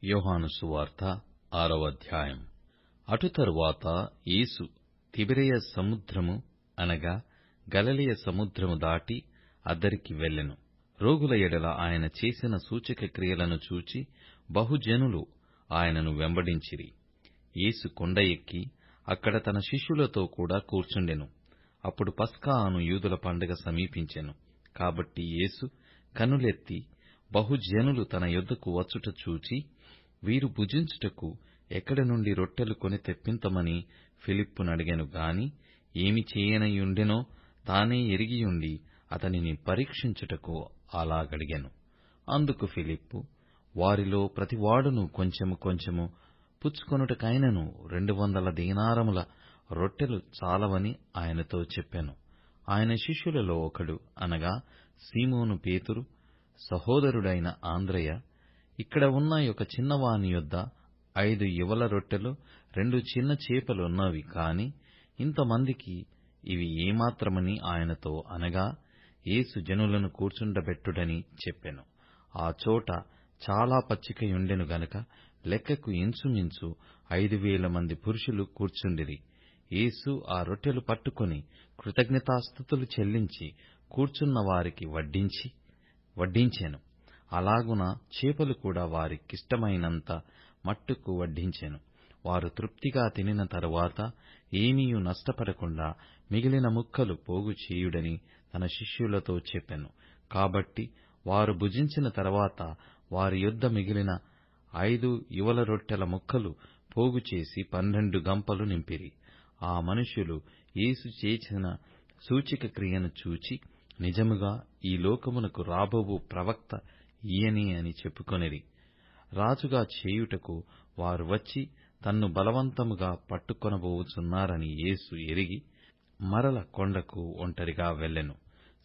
యోహాను సువార్త 6వ అధ్యాయం. అటు తరువాత యేసు తిబెరయ సముద్రము అనగా గలిలయ సముద్రము దాటి అద్దరికి వెళ్ళెను. రోగుల ఎడల ఆయన చేసిన సూచక క్రియలను చూచి బహుజనులు ఆయనను వెంబడించిరి. యేసు కొండ ఎక్కి అక్కడ తన శిష్యులతో కూడా కూర్చుండెను. అప్పుడు పస్కా అను యూదుల పండగ సమీపించెను. కాబట్టి యేసు కన్నులెత్తి బహుజనులు తన యొద్దకు వచ్చుట చూచి, వీరు భుజించుటకు ఎక్కడి నుండి రొట్టెలు కొని తెప్పింతమని ఫిలిప్పునడిగెను గాని, ఏమి చేయనయుండెనో తానే ఎరిగియుండి అతనిని పరీక్షించుటకు అలాగడిగెను. అందుకు ఫిలిప్పు, వారిలో ప్రతివాడును కొంచెము కొంచెము పుచ్చుకొనుటకైనను 200 దేనారముల రొట్టెలు చాలవని ఆయనతో చెప్పెను. ఆయన శిష్యులలో ఒకడు, అనగా సీమోను పేతురు సహోదరుడైన ఆంద్రెయ, ఇక్కడ ఉన్న ఒక చిన్నవాని యొద్ద 5 ఇవల రొట్టెలు 2 చిన్న చేపలున్నవి కాని ఇంతమందికి ఇవి ఏమాత్రమని ఆయనతో అనగా, యేసు జనులను కూర్చుండబెట్టుడని చెప్పెను. ఆ చోట చాలా పచ్చికయుండెను గనుక లెక్కకు ఇంచుమించు 5,000 మంది పురుషులు కూర్చుండిరి. యేసు ఆ రొట్టెలు పట్టుకొని కృతజ్ఞతాస్తుతులు చెల్లించి కూర్చున్న వారికి వడ్డించెను. అలాగున చేపలు కూడా వారికిష్టమైనంత మట్టుకు వడ్డించెను. వారు తృప్తిగా తినిన తరువాత ఏమీయూ నష్టపడకుండా మిగిలిన ముక్కలు పోగు చేయుడని తన శిష్యులతో చెప్పెను. కాబట్టి వారు భుజించిన తరువాత వారి యొద్ద మిగిలిన 5 ఇవల రొట్టెల ముక్కలు పోగుచేసి 12 గంపలు నింపిరి. ఆ మనుష్యులు యేసు చేసిన సూచక క్రియను చూచి, నిజముగా ఈ లోకమునకు రాబోవు ప్రవక్త ఈయనే అని చెప్పుకొనిరి. రాజుగా చేయుటకు వారు వచ్చి తన్ను బలవంతముగా పట్టుకొనబోవుచున్నారని యేసు ఎరిగి మరల కొండకు ఒంటరిగా వెళ్ళెను.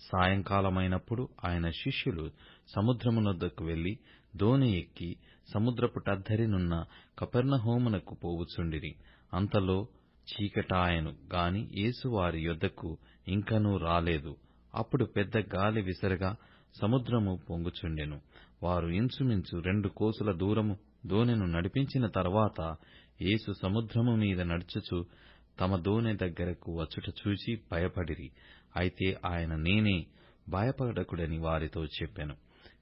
సాయంకాలమైనప్పుడు ఆయన శిష్యులు సముద్రమునొద్దకు వెళ్లి దోణి ఎక్కి సముద్రపుటద్దరినున్న కపెర్నహూమునకు పోవుచుండిరి. అంతలో చీకటాయెను గాని యేసు వారి యొద్దకు ఇంకనూ రాలేదు. అప్పుడు పెద్ద గాలి విసరగా సముద్రము పొంగుచుండెను. వారు ఇంచుమించు 2 కోసుల దూరము దోణిను నడిపించిన తరువాత యేసు సముద్రము మీద నడుచుచు తమ దోణి దగ్గరకు వచ్చుట చూచి భయపడిరి. అయితే ఆయన నేనే, భయపడకుడని వారితో చెప్పెను.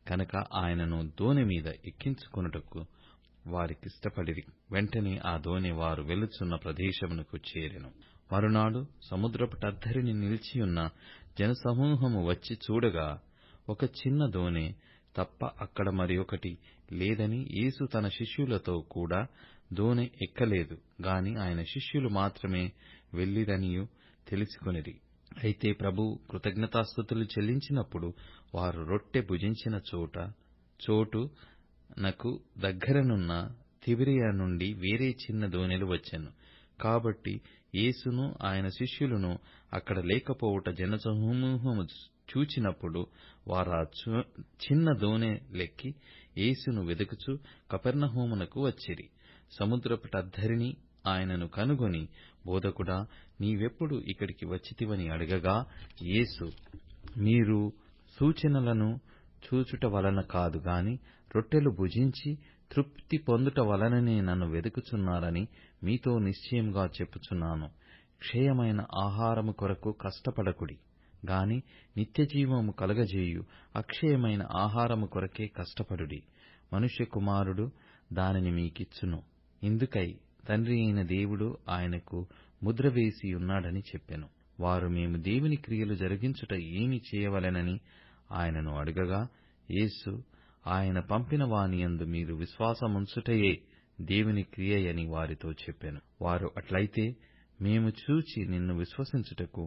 కనుక ఆయనను దోణి మీద ఎక్కించుకొనుటకు వారికిష్టపడిరి. వెంటనే ఆ దోణి వారు వెలుచున్న ప్రదేశమునకు చేరెను. మరునాడు సముద్రపుటద్దరిని నిలిచియున్న జనసమూహము వచ్చి చూడగా ఒక చిన్న దోణి తప్ప అక్కడ మరి ఒకటి లేదని యేసు తన శిష్యులతో కూడా దోణి ఎక్కలేదు గాని ఆయన శిష్యులు మాత్రమే వెళ్ళిరనియు తెలిసికొనిరి. అయితే ప్రభువు కృతజ్ఞతాస్తుతులు చెల్లించినప్పుడు వారు రొట్టె భుజించిన చోటునకు దగ్గరనున్న తిబెరయ నుండి వేరే చిన్న దోణిలు వచ్చెను. కాబట్టి యేసును ఆయన శిష్యులను అక్కడ లేకపోవుట జనసమూహము చూచినప్పుడు వారా చిన్న దోణి లెక్కి యేసును వెదకుచు కపెర్నహూమునకు వచ్చిరి. సముద్రపుటద్దరిని ఆయనను కనుగొని, బోధకుడా, నీవెప్పుడు ఇక్కడికి వచ్చితివని అడగగా, యేసు, మీరు సూచనలను చూచుట వలన కాదు గాని రొట్టెలు భుజించి తృప్తి పొందుట వలననే నన్ను వెదుకుచున్నారని మీతో నిశ్చయముగా చెప్పుచున్నాను. క్షయమైన ఆహారము కొరకు కష్టపడకుడి గాని నిత్యజీవము కలుగజేయు అక్షయమైన ఆహారము కొరకే కష్టపడుడి. మనుష్య కుమారుడు దానిని మీకిచ్చును. ఇందుకై తండ్రి అయిన దేవుడు ఆయనకు ముద్ర వేసియున్నాడని చెప్పెను. వారు, మేము దేవుని క్రియలు జరిగించుట ఏమి చేయవలెనని ఆయనను అడగగా, యేసు, ఆయన పంపిన వానియందు మీరు విశ్వాసముంచుటయే దేవుని క్రియయని వారితో చెప్పెను. వారు, అట్లయితే మేము చూచి నిన్ను విశ్వసించుటకు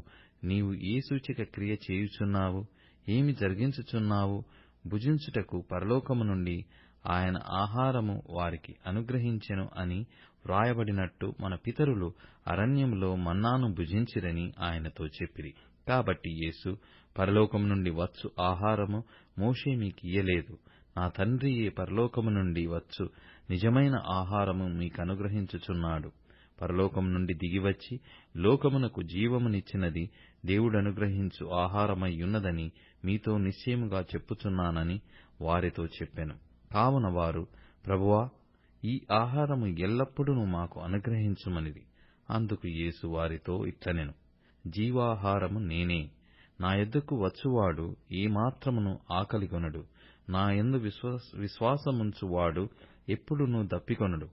నీవు ఏ సూచక క్రియ చేయుచున్నావు, ఏమి జరిగించుచున్నావు, భుజించుటకు పరలోకము నుండి ఆయన ఆహారము వారికి అనుగ్రహించెను అని వ్రాయబడినట్టు మన పితరులు అరణ్యములో మన్నాను భుజించిరని ఆయనతో చెప్పిరి. కాబట్టి యేసు, పరలోకము నుండి వచ్చు ఆహారము మోషే మీకియ్యలేదు. నా తండ్రియే పరలోకము నుండి వచ్చు నిజమైన ఆహారము మీకనుగ్రహించుచున్నాడు. పరలోకము నుండి దిగివచ్చి లోకమునకు జీవమునిచ్చినది దేవుడనుగ్రహించు ఆహారమయ్యున్నదని మీతో నిశ్చయముగా చెప్పుచున్నానని వారితో చెప్పెను. కావున వారు, ప్రభువా, ఈ ఆహారము ఎల్లప్పుడూ మాకు అనుగ్రహించుమనిది. అందుకు యేసు వారితో ఇట్లనెను, జీవాహారము నేనే. నా యొద్దకు వచ్చువాడు ఏమాత్రమును ఆకలిగొనడు. నా యందు విశ్వాసముంచువాడు ఎప్పుడునూ దప్పికొనడు.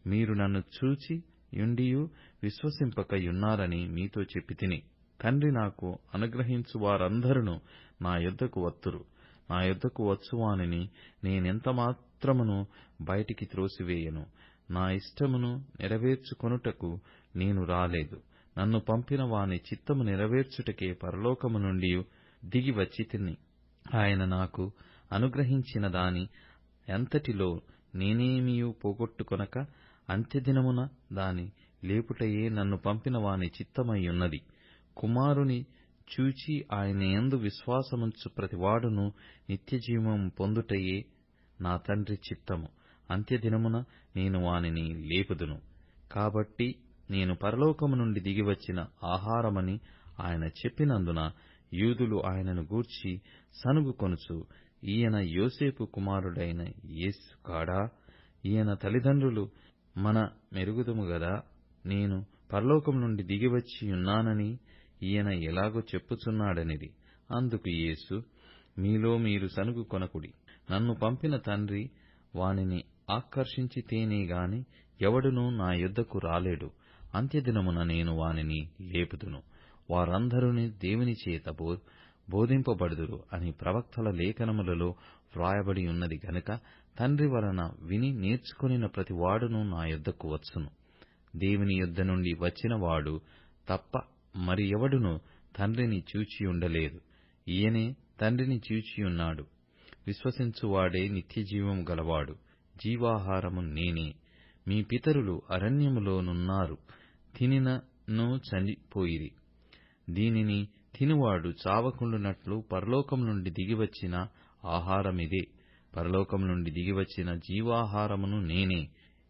మీరు నన్ను చూచి యుండియు విశ్వసింపక యున్నారని మీతో చెప్పితిని. తండ్రి నాకు అనుగ్రహించు వారందరును నా యొద్దకు వత్తురు. నా యొద్దకు వచ్చువానిని నేనెంతమాత్రమును బయటికి త్రోసివేయను. నా ఇష్టమును నెరవేర్చుకొనుటకు నేను రాలేదు, నన్ను పంపిన వాని చిత్తము నెరవేర్చుటకే పరలోకము నుండి దిగి వచ్చితిని. ఆయన నాకు అనుగ్రహించిన దాని అంతటిలో నేనేమియూ పోగొట్టుకొనక అంత్యదినమున దాని లేపుటయే నన్ను పంపిన వాని చిత్తమయ్యున్నది. కుమారుని చూచి ఆయన యందు విశ్వాసముంచు ప్రతివాడును నిత్యజీవము పొందుటయే నా తండ్రి చిత్తము. అంత్యదినమున నేను వానిని లేపుదును. కాబట్టి నేను పరలోకము నుండి దిగివచ్చిన ఆహారమని ఆయన చెప్పినందున యూదులు ఆయనను గూర్చి సనుగుకొనుచు, ఈయన యోసేపు కుమారుడైన యేసు కాడా? ఈయన తల్లిదండ్రులు మన మెరుగుదుము గదా? నేను పరలోకం నుండి దిగివచ్చియున్నానని ఈయన ఎలాగో చెప్పుచున్నాడనిది. అందుకు యేసు, మీలో మీరు సనుగు కొనకుడి. నన్ను పంపిన తండ్రి వానిని ఆకర్షించితేనే గాని ఎవడునూ నా యొద్దకు రాలేడు. అంత్యదినమున నేను వానిని లేపుదును. వారందరూ దేవుని చేత బోధింపబడుదురు అని ప్రవక్తల లేఖనములలో వ్రాయబడి ఉన్నది గనుక, తండ్రి వలన విని నేర్చుకొనిన ప్రతివాడును నా యొద్దకు వచ్చును. దేవుని యొద్ద నుండి వచ్చినవాడు తప్ప మరి ఎవడునూ తండ్రిని చూచియుండలేదు. ఈయనే తండ్రిని చూచియున్నాడు. విశ్వసించువాడే నిత్యజీవము గలవాడు. జీవాహారము నేనే. మీ పితరులు అరణ్యములోనున్నారు, తినినను చనిపోయిరి. దీనిని తినువాడు చావకుండునట్లు పరలోకం నుండి దిగివచ్చిన ఆహారమిదే. పరలోకం నుండి దిగివచ్చిన జీవాహారమును నేనే.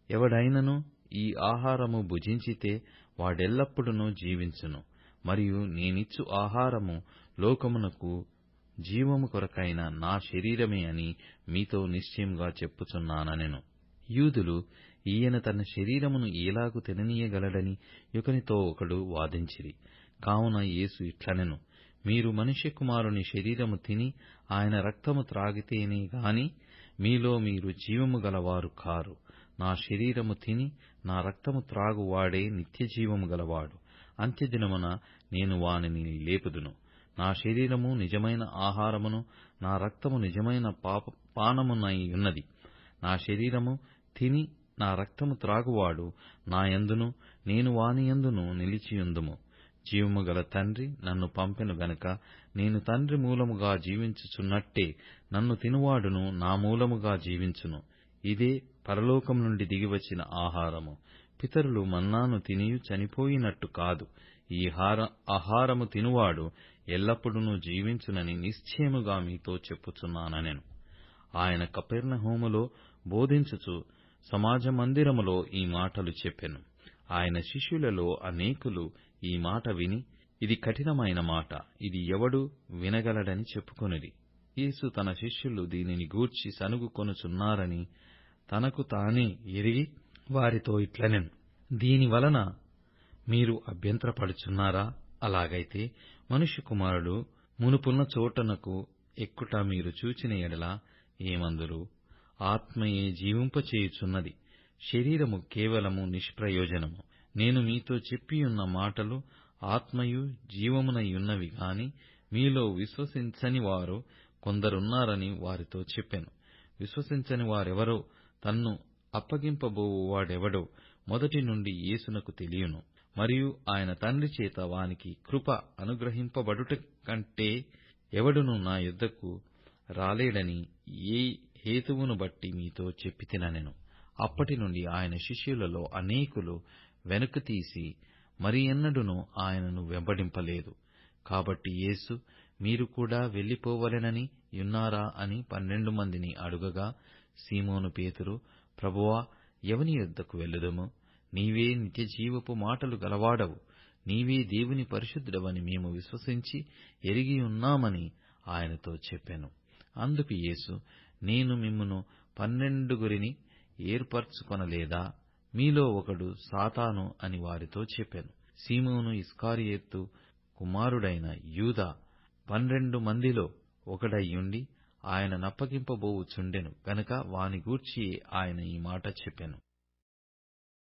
ఎవడైనను ఈ ఆహారము భుజించితే వాడెల్లప్పుడూ జీవించును. మరియు నేనిచ్చు ఆహారము లోకమునకు జీవము కొరకైన నా శరీరమే అని మీతో నిశ్చయముగా చెప్పుచున్నానెను. యూదులు ఈయన తన శరీరమును ఎలాగు తిననీయగలడని ఒకనితో ఒకడు వాదించిరి. కావున యేసు ఇట్లనెను, మీరు మనుష్య కుమారుని శరీరము తిని ఆయన రక్తము త్రాగితేనే గాని మీలో మీరు జీవము గలవారు కారు. నా శరీరము తిని నా రక్తము త్రాగువాడే నిత్యజీవము గలవాడు. అంత్యదినమున నేను వానిని లేపుదును. నా శరీరము నిజమైన ఆహారమును, నా రక్తము నిజమైన పానమునై ఉన్నది. నా శరీరము తిని నా రక్తము త్రాగువాడు నా యందును, నేను వాని యందును నిలిచియుందుము. జీవము గల తండ్రి నన్ను పంపెను గనుక నేను తండ్రి మూలముగా జీవించుచున్నట్టే నన్ను తినువాడును నా మూలముగా జీవించును. ఇదే పరలోకం నుండి దిగివచ్చిన ఆహారము. పితరులు మన్నాను తినియు చనిపోయినట్టు కాదు. ఈ ఆహారము తినువాడు ఎల్లప్పుడూ జీవించునని నిశ్చయముగా మీతో చెప్పుచున్నానెను. ఆయన కపెర్నహూములో బోధించుచు సమాజ మందిరములో ఈ మాటలు చెప్పెను. ఆయన శిష్యులలో అనేకులు ఈ మాట విని, ఇది కఠినమైన మాట, ఇది ఎవడు వినగలడని చెప్పుకొనిరి. యేసు తన శిష్యులు దీనిని గూర్చి సనుగుకొనుచున్నారని తనకు తానే ఎరిగి వారితో ఇట్లనెను, దీనివలన మీరు అభ్యంతరపడుచున్నారా? అలాగైతే మనుష్య కుమారుడు మునుపున్న చోటనకు ఎక్కుట మీరు చూచిన ఎడల ఏమందురు? ఆత్మయే జీవింపచేయుచున్నది, శరీరము కేవలము నిష్ప్రయోజనము. నేను మీతో చెప్పియున్న మాటలు ఆత్మయు జీవమునయున్నవి గాని మీలో విశ్వసించని వారు కొందరున్నారని వారితో చెప్పెను. విశ్వసించని వారెవరో, తన్ను అప్పగింపబోవువాడెవడో మొదటి నుండి యేసునకు తెలియను. మరియు ఆయన తండ్రి చేత వానికి కృప అనుగ్రహింపబడుట కంటే ఎవడునూ నా యొద్దకు రాలేడని ఏ హేతువును బట్టి మీతో చెప్పితినెను. అప్పటి నుండి ఆయన శిష్యులలో అనేకులు వెనుకతీసి మరి ఎన్నడూనూ ఆయనను వెంబడింపలేదు. కాబట్టి యేసు, మీరు కూడా వెళ్ళిపోవలెనని యున్నారా అని 12 మందిని అడుగగా, సీమోను పేతురు, ప్రభువా, ఎవని యొద్దకు వెళ్ళుదుము? నీవే నిత్యజీవపు మాటలు గలవాడవు. నీవే దేవుని పరిశుద్ధుడవని మేము విశ్వసించి ఎరిగియున్నామని ఆయనతో చెప్పెను. అందుకు యేసు, నేను మిమ్మును 12 గురిని ఏర్పరచుకొనలేదా? మీలో ఒకడు సాతాను అని వారితో చెప్పాను. సీమోను ఇస్కరియోతు కుమారుడైన యూదా 12 మందిలో ఒకడైయుండి ఆయన నప్పగింపబోవుచుండెను గనుక వాని గూర్చి ఆయన ఈ మాట చెప్పెను.